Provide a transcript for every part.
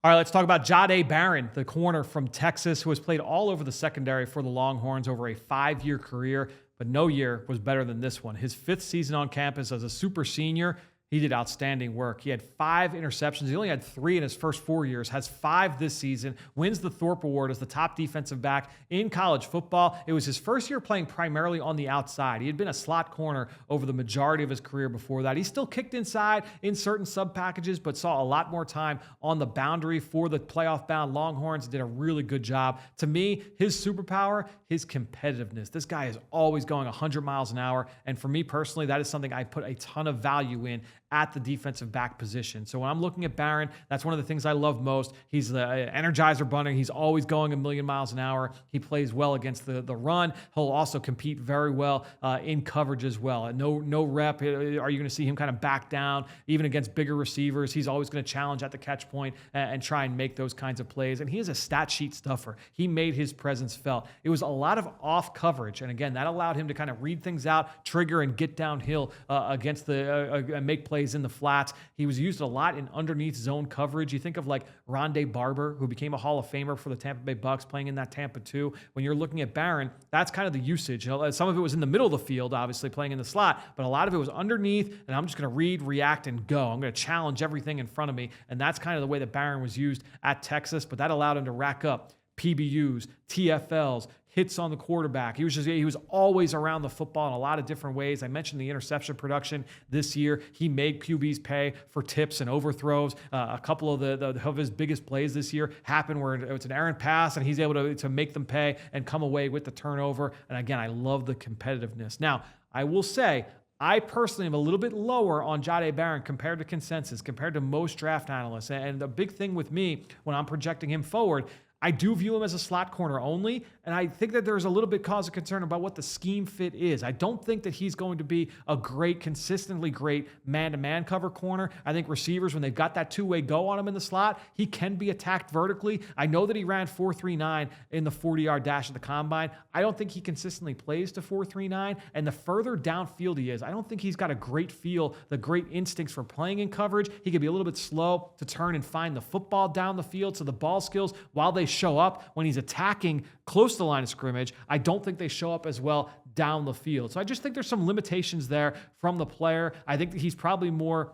All right, let's talk about Jahdae Barron, the corner from Texas, who has played all over the secondary for the Longhorns over a 5-year career, but no year was better than this one. His 5th season on campus as a super senior, he did outstanding work. He had 5 interceptions. He only had 3 in his first 4 years, has 5 this season, wins the Thorpe Award as the top defensive back in college football. It was his first year playing primarily on the outside. He had been a slot corner over the majority of his career before that. He still kicked inside in certain sub packages, but saw a lot more time on the boundary for the playoff-bound Longhorns. Did a really good job. To me, his superpower, his competitiveness. This guy is always going 100 miles an hour, and for me personally, that is something I put a ton of value in at the defensive back position. So when I'm looking at Barron, that's one of the things I love most. He's the Energizer Bunny. He's always going 1,000,000 miles an hour. He plays well against the run. He'll also compete very well in coverage as well. No rep. Are you going to see him kind of back down even against bigger receivers? He's always going to challenge at the catch point and try and make those kinds of plays. And he is a stat sheet stuffer. He made his presence felt. It was a lot of off coverage. And again, that allowed him to kind of read things out, trigger and get downhill against and make plays in the flats. He was used a lot in underneath zone coverage. You think of like Jahdae Barron, who became a Hall of Famer for the Tampa Bay Bucks, playing in that Tampa 2. When you're looking at Barron, that's kind of the usage. Some of it was in the middle of the field, obviously playing in the slot, but a lot of it was underneath, and I'm just going to read, react, and go. I'm going to challenge everything in front of me, and that's kind of the way that Barron was used at Texas, but that allowed him to rack up PBUs, TFLs, hits on the quarterback. He was always around the football in a lot of different ways. I mentioned the interception production this year. He made QBs pay for tips and overthrows. A couple of his biggest plays this year happened where it's an errant pass and he's able to make them pay and come away with the turnover. And again, I love the competitiveness. Now, I will say, I personally am a little bit lower on Jahdae Barron compared to consensus, compared to most draft analysts. And the big thing with me when I'm projecting him forward, I do view him as a slot corner only, and I think that there's a little bit cause of concern about what the scheme fit is. I don't think that he's going to be a consistently great man-to-man cover corner. I think receivers, when they've got that two-way go on him in the slot, he can be attacked vertically. I know that he ran 4.39 in the 40-yard dash at the combine. I don't think he consistently plays to 4.39, and the further downfield he is, I don't think he's got a great feel, the great instincts for playing in coverage. He could be a little bit slow to turn and find the football down the field, so the ball skills, while they show up when he's attacking close to the line of scrimmage, I don't think they show up as well down the field. So I just think there's some limitations there from the player. I think that he's probably more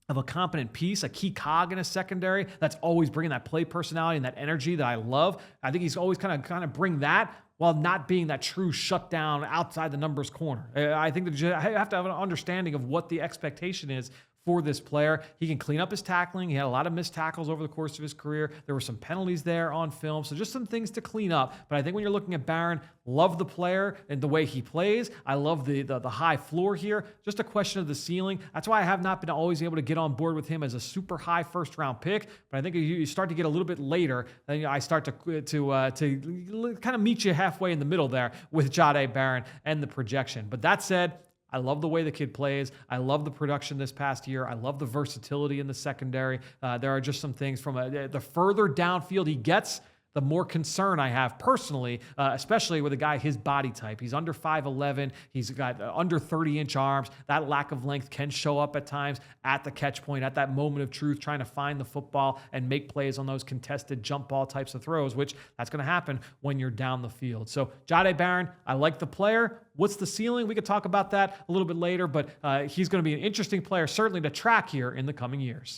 of a competent piece, a key cog in a secondary that's always bringing that play personality and that energy that I love. I think he's always kind of bring that while not being that true shutdown outside the numbers corner. I think that I have to have an understanding of what the expectation is for this player. He can clean up his tackling. He had a lot of missed tackles over the course of his career. There were some penalties there on film, so just some things to clean up. But I think when you're looking at Barron, love the player and the way he plays. I love the high floor here. Just a question of the ceiling. That's why I have not been always able to get on board with him as a super high first-round pick. But I think you start to get a little bit later, then I start to kind of meet you halfway in the middle there with Jahdae Barron and the projection. But that said, I love the way the kid plays. I love the production this past year. I love the versatility in the secondary. There are just some things from the further downfield he gets, the more concern I have personally, especially with a guy his body type. He's under 5'11". He's got under 30-inch arms. That lack of length can show up at times at the catch point, at that moment of truth, trying to find the football and make plays on those contested jump ball types of throws, which that's going to happen when you're down the field. So Jahdae Barron, I like the player. What's the ceiling? We could talk about that a little bit later, but he's going to be an interesting player, certainly to track here in the coming years.